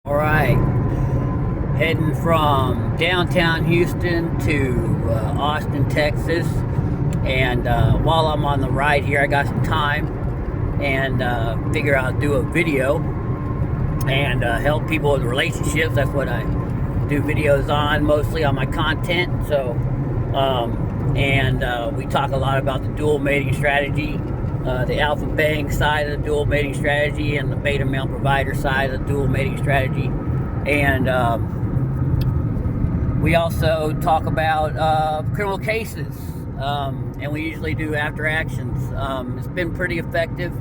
All right, heading from downtown Houston to Austin, Texas. And while I'm on the ride here, I got some time and figure I'll do a video and help people with relationships. That's what I do videos on, mostly on my content. So, we talk a lot about the dual mating strategy, the alpha bang side of the dual mating strategy, and the beta male provider side of the dual mating strategy. And we also talk about criminal cases, and we usually do after actions. It's been pretty effective.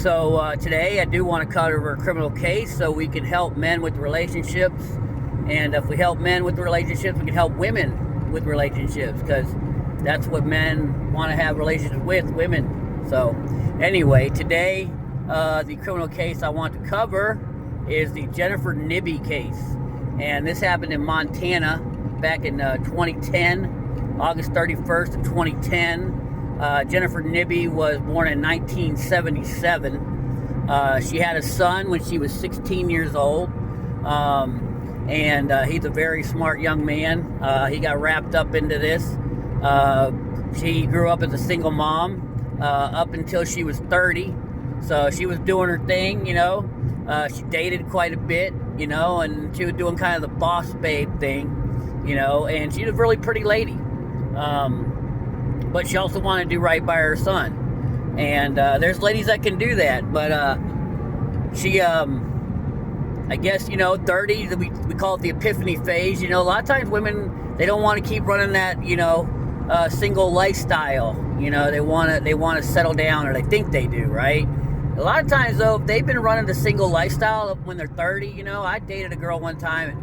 So today I do want to cover a criminal case so we can help men with relationships. And if we help men with relationships, we can help women with relationships, because that's what men want to have relationships with, women. So anyway, today the criminal case I want to cover is the Jennifer Nibby case. And this happened in Montana back in 2010, August 31st of 2010. Jennifer Nibby was born in 1977. She had a son when she was 16 years old. And he's a very smart young man. He got wrapped up into this. She grew up as a single mom up until she was 30. So she was doing her thing, you know. She dated quite a bit, you know, and she was doing kind of the boss babe thing, you know, and she's a really pretty lady. But she also wanted to do right by her son. And there's ladies that can do that, but she, I guess, you know, 30, we call it the epiphany phase. You know, a lot of times women, they don't want to keep running that, you know, single lifestyle. You know, they want to settle down, or they think they do, right? A lot of times, though, if they've been running the single lifestyle when they're 30, you know, I dated a girl one time, and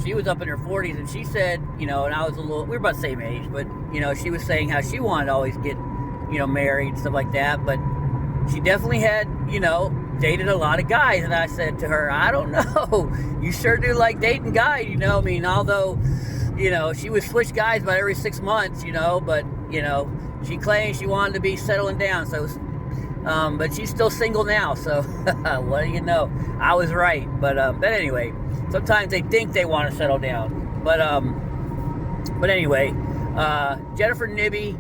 she was up in her 40s, and she said, you know, and I was we were about the same age, but, you know, she was saying how she wanted to always get, you know, married and stuff like that, but she definitely had, you know, dated a lot of guys. And I said to her, I don't know, you sure do like dating guys, you know. I mean, although, you know, she would switch guys about every 6 months, you know, but, you know, she claimed she wanted to be settling down. So, but she's still single now. So what do you know? I was right. But anyway, sometimes they think they want to settle down. But anyway, Jennifer Nibby,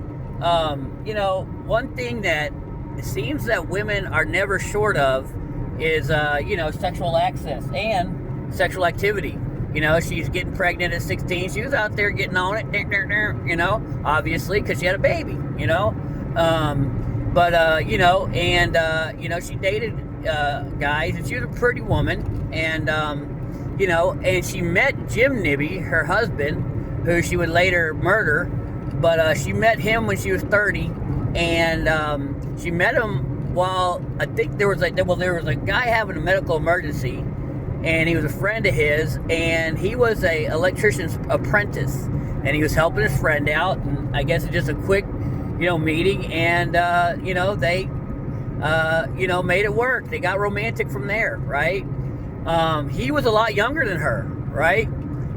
you know, one thing that it seems that women are never short of is, you know, sexual access and sexual activity. You know, she's getting pregnant at 16. She was out there getting on it, you know, obviously, because she had a baby, you know. You know, and, you know, she dated guys, and she was a pretty woman. And, you know, and she met Jim Nibby, her husband, who she would later murder. But she met him when she was 30. And she met him while, I think there was a guy having a medical emergency, and he was a friend of his, and he was a electrician's apprentice, and he was helping his friend out, and I guess it's just a quick, you know, meeting, and you know, they you know, made it work. They got romantic from there, right? He was a lot younger than her, right?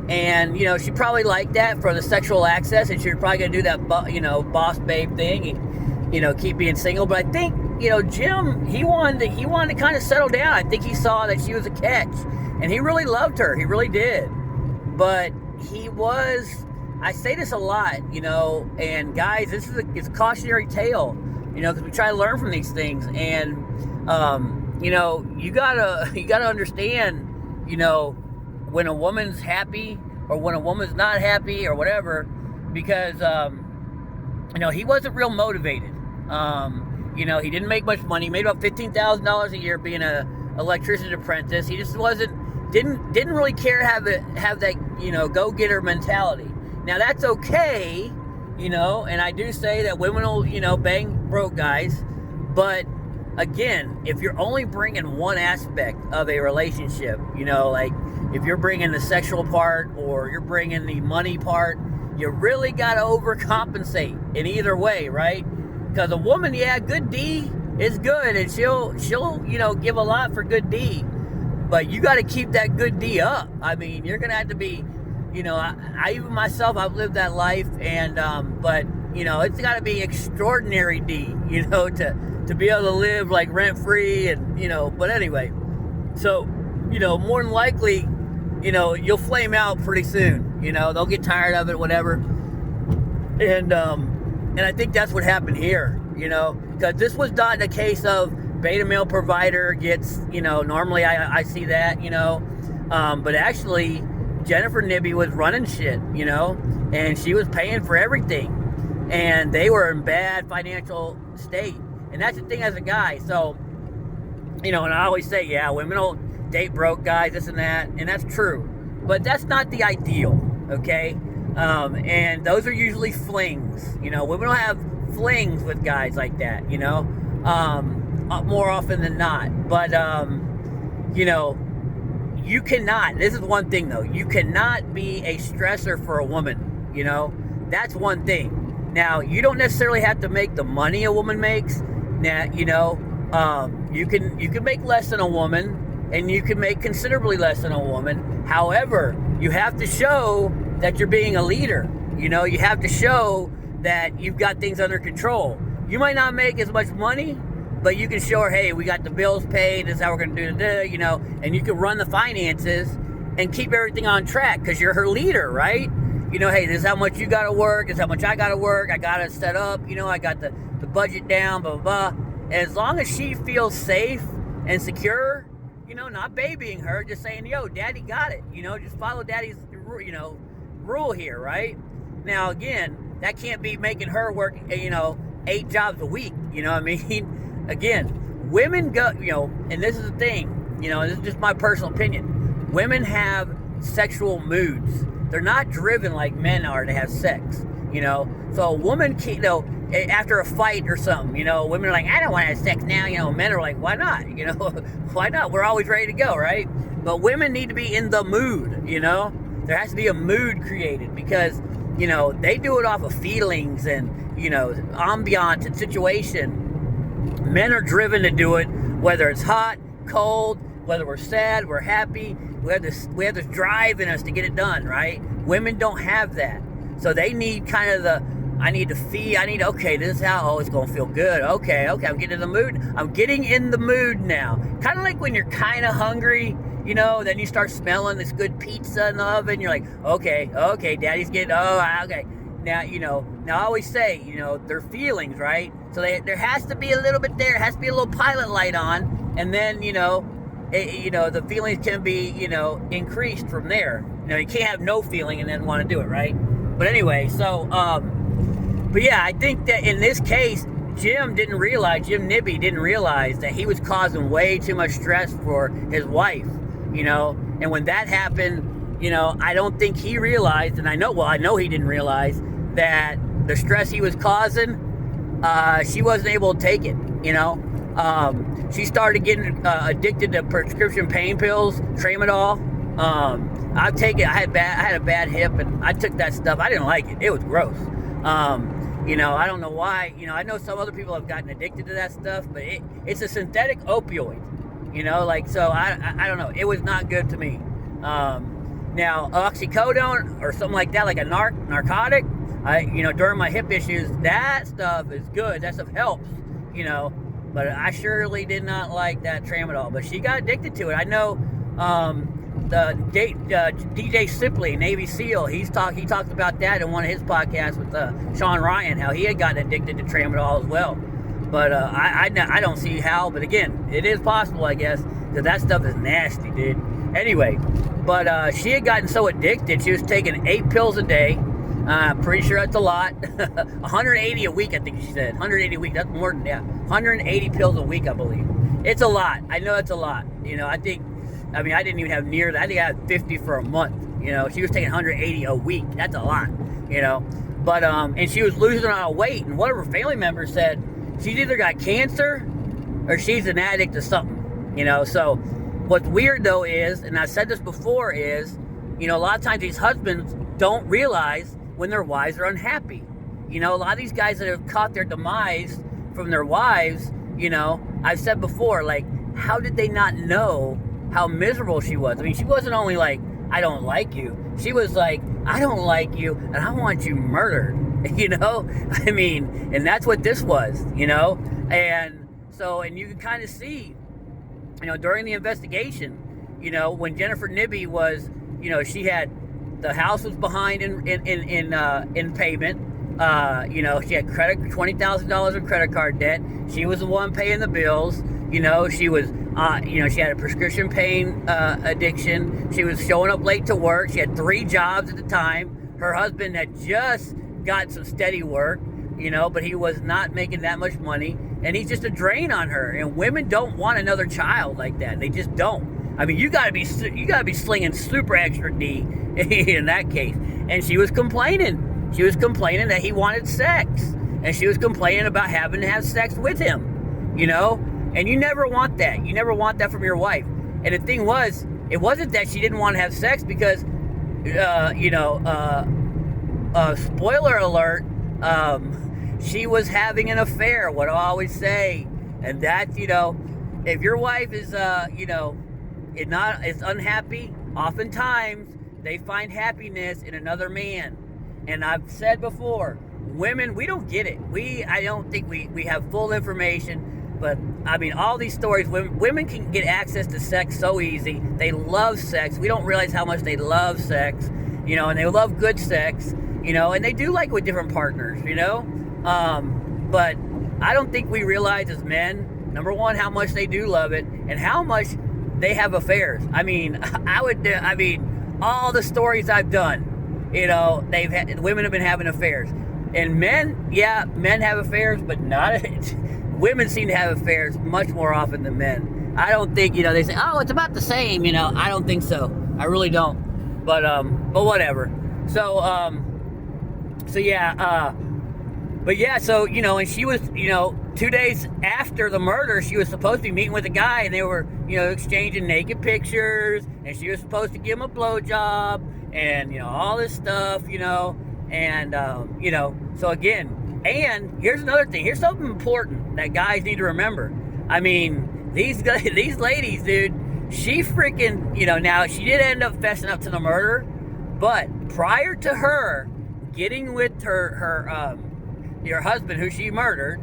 And, you know, she probably liked that for the sexual access, and she was probably gonna do that, you know, boss babe thing, you know, keep being single. But I think, you know, Jim, he wanted to kind of settle down. I think he saw that she was a catch, and he really loved her. He really did. But he was, I say this a lot, you know, and guys, it's a cautionary tale, you know, because we try to learn from these things. And, you know, you gotta understand, you know, when a woman's happy or when a woman's not happy or whatever, because, you know, he wasn't real motivated. You know, he didn't make much money. He made about $15,000 a year being an electrician apprentice. He just didn't really care have that, you know, go-getter mentality. Now, that's okay, you know, and I do say that women will, you know, bang broke guys. But again, if you're only bringing one aspect of a relationship, you know, like if you're bringing the sexual part or you're bringing the money part, you really got to overcompensate in either way, right? Because a woman, yeah, good D is good, and she'll you know, give a lot for good D, but you got to keep that good D up. I mean, you're gonna have to be, you know, I even myself, I've lived that life, and but you know, it's got to be extraordinary D, you know, to be able to live like rent free, and you know. But anyway, so more than likely, you'll flame out pretty soon. They'll get tired of it, whatever. And I think that's what happened here, because this was not a case of beta male provider gets, normally I see that, but actually Jennifer Nibby was running shit, and she was paying for everything, and they were in bad financial state. And that's the thing as a guy. So, and I always say, yeah, women will date broke guys, this and that, and that's true, but that's not the ideal, okay? And those are usually flings. Women will have flings with guys like that, more often than not. But, you cannot, this is one thing though, you cannot be a stressor for a woman, that's one thing. Now, you don't necessarily have to make the money a woman makes. Now, you can make less than a woman, and you can make considerably less than a woman. However, you have to show that you're being a leader. You have to show that you've got things under control. You might not make as much money, but you can show her, hey, we got the bills paid, this is how we're going to do it, and you can run the finances and keep everything on track because you're her leader, right? Hey, this is how much you got to work, this is how much I got to work, I got it set up, I got the budget down, blah, blah, blah. As long as she feels safe and secure, not babying her, just saying, yo, daddy got it, just follow daddy's, rule here, right? Now, again, that can't be making her work, 8 jobs a week, what I mean? Again, women go, and this is the thing, this is just my personal opinion. Women have sexual moods. They're not driven like men are to have sex, So a woman can't, after a fight or something, women are like, I don't want to have sex now, Men are like, why not? Why not? We're always ready to go, right? But women need to be in the mood, There has to be a mood created because, they do it off of feelings and, ambiance and situation. Men are driven to do it, whether it's hot, cold, whether we're sad, we're happy. We have this drive in us to get it done, right? Women don't have that. So they need kind of okay, this is how, it's going to feel good. Okay, I'm getting in the mood. I'm getting in the mood now. Kind of like when you're kind of hungry, then you start smelling this good pizza in the oven. You're like, okay, daddy's getting, okay. Now, I always say, their feelings, right? So there has to be a little bit there. It has to be a little pilot light on. And then, the feelings can be, increased from there. You can't have no feeling and then want to do it, right? But anyway, so, but yeah, I think that in this case, Jim Nibby didn't realize that he was causing way too much stress for his wife, And when that happened, I don't think he realized, and I know he didn't realize that the stress he was causing, she wasn't able to take it, She started getting addicted to prescription pain pills, Tramadol. I had a bad hip, and I took that stuff. I didn't like it. It was gross. I don't know why. I know some other people have gotten addicted to that stuff, but it's a synthetic opioid. So I don't know. It was not good to me. Now, oxycodone or something like that, like a narcotic, during my hip issues, that stuff is good. That stuff helps, But I surely did not like that Tramadol. But she got addicted to it. I know DJ Sipley, Navy SEAL, he talked about that in one of his podcasts with Sean Ryan, how he had gotten addicted to Tramadol as well. But I don't see how. But again, it is possible, I guess, because that stuff is nasty, dude. Anyway, but she had gotten so addicted, she was taking 8 pills a day. Pretty sure that's a lot. 180 a week, I think she said. 180 a week, that's more than that. 180 pills a week, I believe. It's a lot. I know it's a lot. I didn't even have near that. I think I had 50 for a month. She was taking 180 a week. That's a lot, But, and she was losing a lot of weight. And one of her family members said she's either got cancer or she's an addict to something, So what's weird, though, is, and I said this before, is, a lot of times these husbands don't realize when their wives are unhappy. A lot of these guys that have caught their demise from their wives, I've said before, like, how did they not know how miserable she was? I mean, she wasn't only like, I don't like you. She was like, I don't like you, and I want you murdered, I mean, and that's what this was, And so, and you can kind of see, during the investigation, You know, when Jennifer Nibby was, you know, she had, the house was behind in payment. You know, she had $20,000 in credit card debt. She was the one paying the bills. You know, she was, you know, she had a prescription pain addiction. She was showing up late to work. She had 3 jobs at the time. Her husband had just got some steady work, you know, but he was not making that much money. And he's just a drain on her. And women don't want another child like that. They just don't. I mean, you gotta be slinging super extra D in that case. And she was complaining. She was complaining that he wanted sex, and she was complaining about having to have sex with him. You know, and you never want that. You never want that from your wife. And the thing was, it wasn't that she didn't want to have sex because, you know, spoiler alert, she was having an affair. What do I always say? And that's, you know, if your wife is, you know, is unhappy, oftentimes they find happiness in another man. And I've said before, women, we don't get it. I don't think we have full information. But I mean, all these stories, women can get access to sex so easy. They love sex. We don't realize how much they love sex, you know, and they love good sex, you know, and they do like with different partners, you know. But I don't think we realize as men, number one, how much they do love it and how much they have affairs. I mean, I mean, all the stories I've done, you know, women have been having affairs. And men, yeah, men have affairs, but not women seem to have affairs much more often than men. I don't think, you know, they say, oh, it's about the same, you know. I don't think so. I really don't. But whatever. So yeah, but yeah, so, you know, and she was, you know, 2 days after the murder, she was supposed to be meeting with a guy, and they were, you know, exchanging naked pictures, and she was supposed to give him a blowjob, and, you know, all this stuff, you know, and, you know, so again, and here's another thing. Here's something important that guys need to remember. I mean, these ladies, dude, she freaking, you know, now she did end up fessing up to the murder, but prior to her getting with her husband, who she murdered,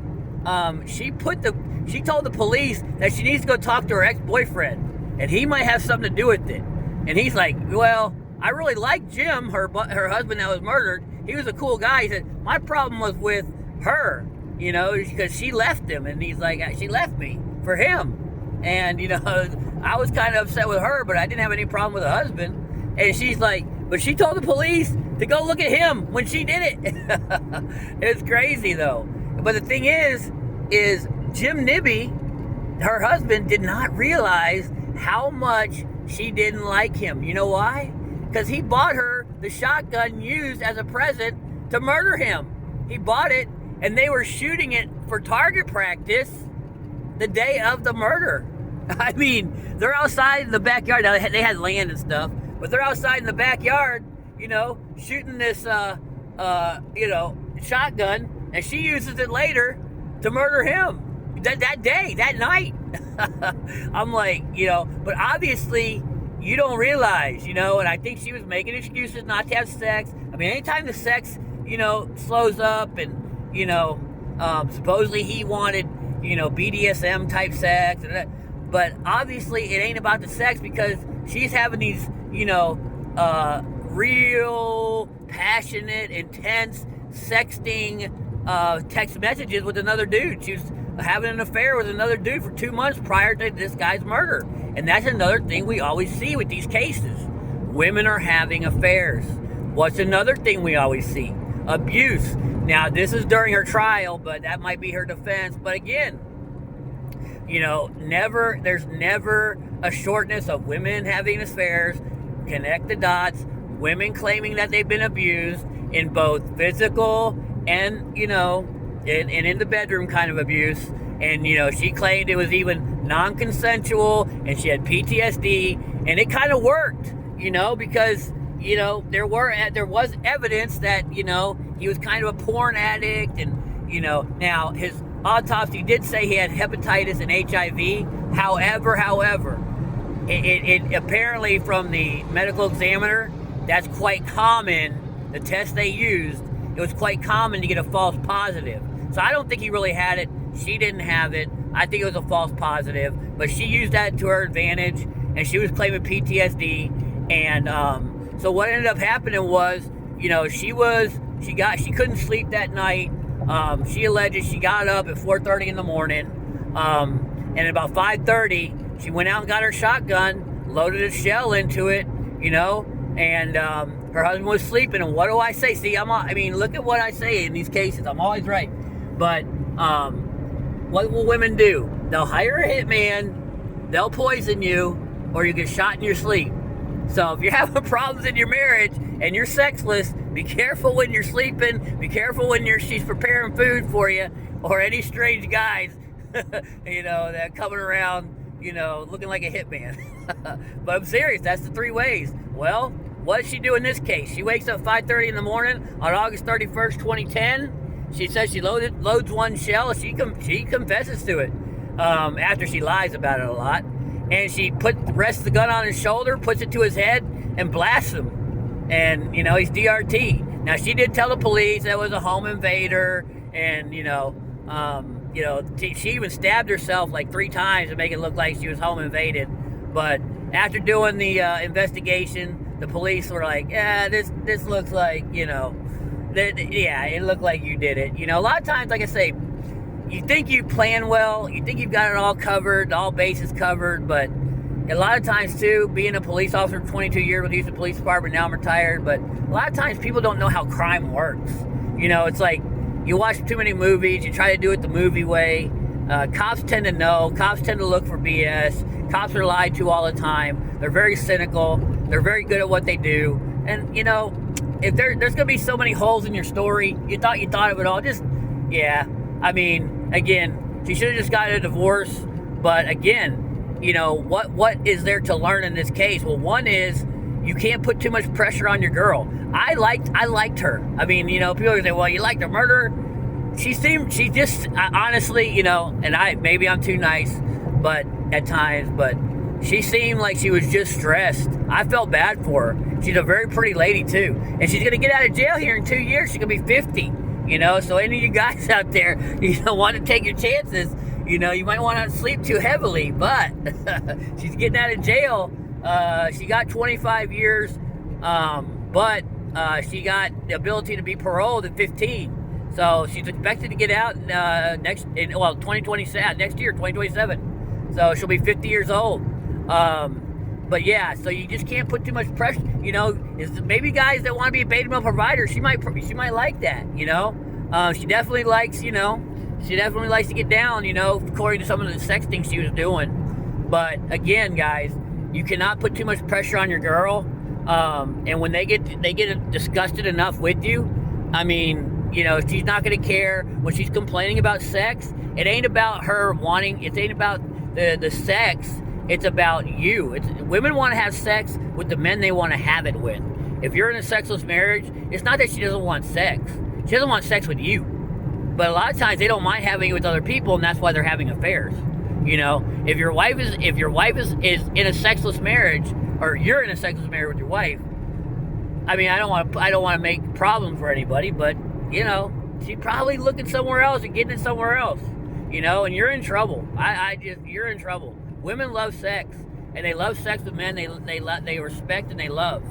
she told the police that she needs to go talk to her ex-boyfriend, and he might have something to do with it. And he's like, well, I really like Jim, her husband that was murdered. He was a cool guy. He said, my problem was with her, you know, because she left him. And he's like, she left me for him. And, you know, I was kind of upset with her, but I didn't have any problem with the husband. And she's like, but she told the police to go look at him when she did it. It's crazy, though. But the thing is Jim Nibby, her husband, did not realize how much she didn't like him. You know why? Because he bought her the shotgun used as a present to murder him. He bought it, and they were shooting it for target practice the day of the murder. I mean, they're outside in the backyard. Now, they had land and stuff, but they're outside in the backyard, you know, shooting this, you know, shotgun, and she uses it later to murder him. That day, that night. I'm like, you know, but obviously you don't realize, you know, and I think she was making excuses not to have sex. I mean, anytime the sex, you know, slows up and, you know, supposedly he wanted, you know, BDSM type sex, but obviously it ain't about the sex because she's having these, you know, real passionate, intense sexting text messages with another dude. She was having an affair with another dude for 2 months prior to this guy's murder. And that's another thing we always see with these cases. Women are having affairs. What's another thing we always see? Abuse. Now, this is during her trial, but that might be her defense. But again, you know, there's never a shortness of women having affairs. Connect the dots. Women claiming that they've been abused in both physical and, you know, and in the bedroom kind of abuse. And, you know, she claimed it was even non-consensual and she had PTSD, and it kind of worked, you know, because, you know, there was evidence that, you know, he was kind of a porn addict, and, you know, now his autopsy did say he had hepatitis and HIV. However, it apparently from the medical examiner, that's quite common. The test they used, it was quite common to get a false positive. So I don't think he really had it. She didn't have it. I think it was a false positive, but she used that to her advantage. and she was claiming PTSD. And so what ended up happening was, she couldn't sleep that night. She alleged she got up at 4:30 in the morning, and at about 5:30 she went out and got her shotgun, loaded a shell into it, and her husband was sleeping. And what do I say? See, look at what I say in these cases. I'm always right. But what will women do? They'll hire a hitman, they'll poison you, or you get shot in your sleep. So if you're having problems in your marriage and you're sexless, be careful when you're sleeping. Be careful when she's preparing food for you, or any strange guys, that coming around, looking like a hitman. But I'm serious. That's the 3 ways. Well, what did she do in this case? She wakes up 5:30 in the morning on August 31st, 2010. She says she loads one shell. She confesses to it after she lies about it a lot. And she rests the gun on his shoulder, puts it to his head, and blasts him. And, he's DRT. Now, she did tell the police that it was a home invader. And, she even stabbed herself like 3 times to make it look like she was home invaded. But after doing the investigation, the police were like, yeah, this looks like, it looked like you did it. A lot of times, like I say, you think you plan well, you think you've got it all covered, all bases covered, but a lot of times too, being a police officer for 22 years with the Houston Police Department, now I'm retired, but a lot of times people don't know how crime works. It's like you watch too many movies, you try to do it the movie way. Cops tend to know, cops tend to look for BS, cops are lied to all the time, they're very cynical, they're very good at what they do, and if there's going to be so many holes in your story, you thought of it all, again, she should have just gotten a divorce. But again, what is there to learn in this case? Well, one is you can't put too much pressure on your girl. I liked her. People say, well, you liked the murderer. She just honestly, and maybe I'm too nice, but at times, but she seemed like she was just stressed. I felt bad for her. She's a very pretty lady too, and she's gonna get out of jail here in 2 years. She's gonna be 50. So any of you guys out there, want to take your chances, you might want to sleep too heavily, but she's getting out of jail. She got 25 years, but she got the ability to be paroled at 15. So she's expected to get out 2027, next year, 2027. So she'll be 50 years old. But yeah, so you just can't put too much pressure. Maybe guys that want to be a beta male provider, she might like that. She definitely likes to get down. According to some of the sex things she was doing. But again, guys, you cannot put too much pressure on your girl. And when they get disgusted enough with you, she's not going to care when she's complaining about sex. It ain't about her wanting. It ain't about the sex. It's about you. Women want to have sex with the men they want to have it with. If you're in a sexless marriage, it's not that she doesn't want sex. She doesn't want sex with you. But a lot of times they don't mind having it with other people, and that's why they're having affairs. If your wife is in a sexless marriage, or you're in a sexless marriage with your wife, I don't want to make problems for anybody, but she's probably looking somewhere else and getting it somewhere else. And you're in trouble. You're in trouble. Women love sex, and they love sex with men they respect and they love.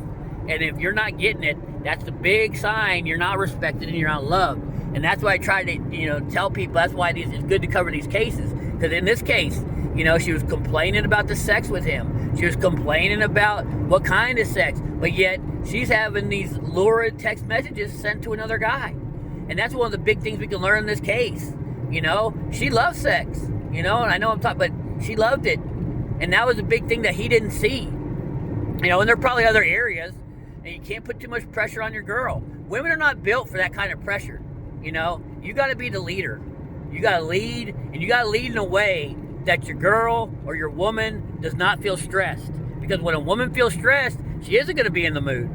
And if you're not getting it, that's the big sign you're not respected and you're not loved. And that's why I try to tell people, that's why it's good to cover these cases. Because in this case, she was complaining about the sex with him. She was complaining about what kind of sex, but yet she's having these lurid text messages sent to another guy. And that's one of the big things we can learn in this case. She loves sex, and I know I'm talking, but she loved it. And that was a big thing that he didn't see. And there are probably other areas, and you can't put too much pressure on your girl. Women are not built for that kind of pressure. You got to be the leader. You got to lead, and you got to lead in a way that your girl or your woman does not feel stressed. Because when a woman feels stressed, she isn't going to be in the mood.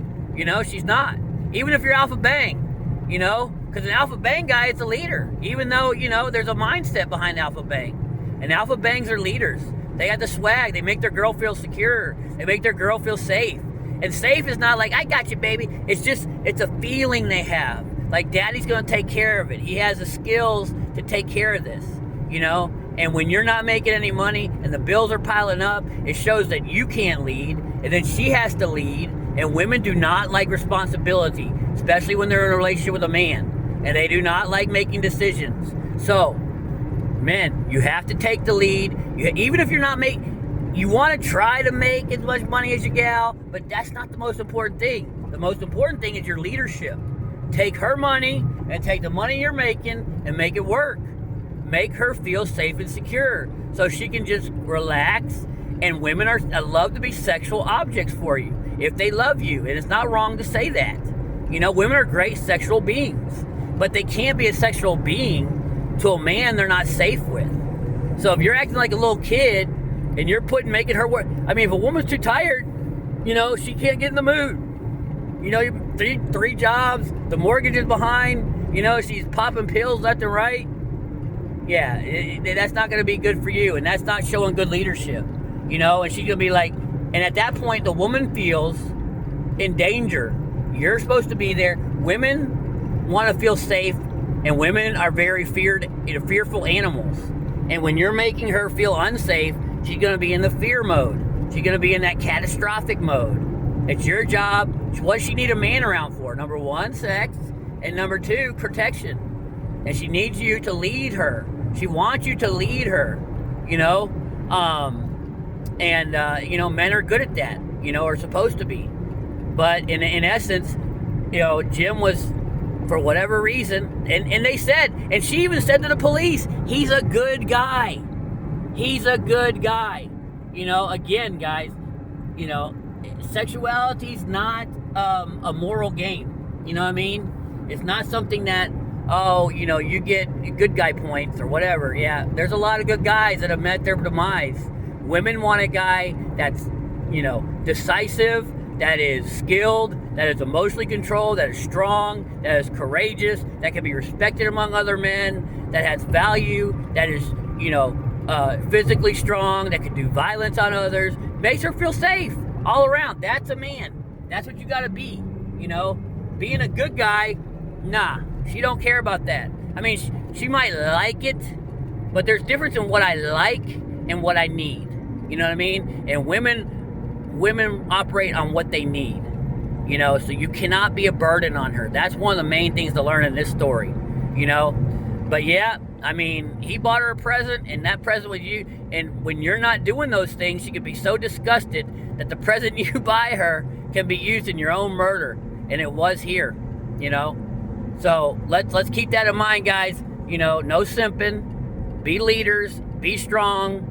She's not. Even if you're alpha bang, because an alpha bang guy is a leader. Even though, there's a mindset behind alpha bang. And alpha bangs are leaders. They got the swag. They make their girl feel secure. They make their girl feel safe. And safe is not like, I got you, baby. It's a feeling they have. Like, daddy's going to take care of it. He has the skills to take care of this, And when you're not making any money and the bills are piling up, it shows that you can't lead, and then she has to lead. And women do not like responsibility, especially when they're in a relationship with a man, and they do not like making decisions. So, men, you have to take the lead. Even if you're not you want to try to make as much money as your gal, but that's not the most important thing. The most important thing is your leadership. Take her money and take the money you're making and make it work. Make her feel safe and secure so she can just relax. And women love to be sexual objects for you if they love you, and it's not wrong to say that. Women are great sexual beings, but they can't be a sexual being to a man they're not safe with. So if you're acting like a little kid and you're making her work, if a woman's too tired, she can't get in the mood. Three jobs, the mortgage is behind, she's popping pills left and right. Yeah, that's not going to be good for you, and that's not showing good leadership. And she's going to be like, and at that point, the woman feels in danger. You're supposed to be there. Women want to feel safe, and women are very fearful animals. And when you're making her feel unsafe, she's going to be in the fear mode. She's going to be in that catastrophic mode. It's your job. What does she need a man around for? Number one, sex, and number two, protection. And she needs you to lead her. She wants you to lead her, men are good at that, are supposed to be. But in essence, Jim was, for whatever reason, and they said, and she even said to the police, he's a good guy. He's a good guy. Again, guys, sexuality's not a moral game. You know what I mean? It's not something that, you get good guy points or whatever. Yeah, there's a lot of good guys that have met their demise. Women want a guy that's, decisive, that is skilled, that is emotionally controlled, that is strong, that is courageous, that can be respected among other men, that has value, that is, physically strong, that can do violence on others, makes her feel safe all around. That's a man. That's what you got to be. Being a good guy, nah, she don't care about that. She might like it, but there's difference in what I like and what I need. You know what I mean? And women operate on what they need. So you cannot be a burden on her. That's one of the main things to learn in this story. But yeah, he bought her a present, and that present was you. And when you're not doing those things, she could be so disgusted that the present you buy her can be used in your own murder. And it was here, So let's keep that in mind, guys. No simping. Be leaders. Be strong.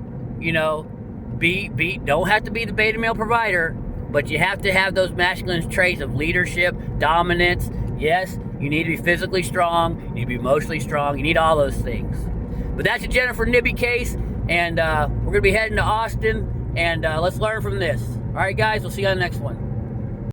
Don't have to be the beta male provider, but you have to have those masculine traits of leadership, dominance. Yes, you need to be physically strong. You need to be emotionally strong. You need all those things. But that's a Jennifer Nibby case, and we're going to be heading to Austin, and let's learn from this. All right, guys, we'll see you on the next one.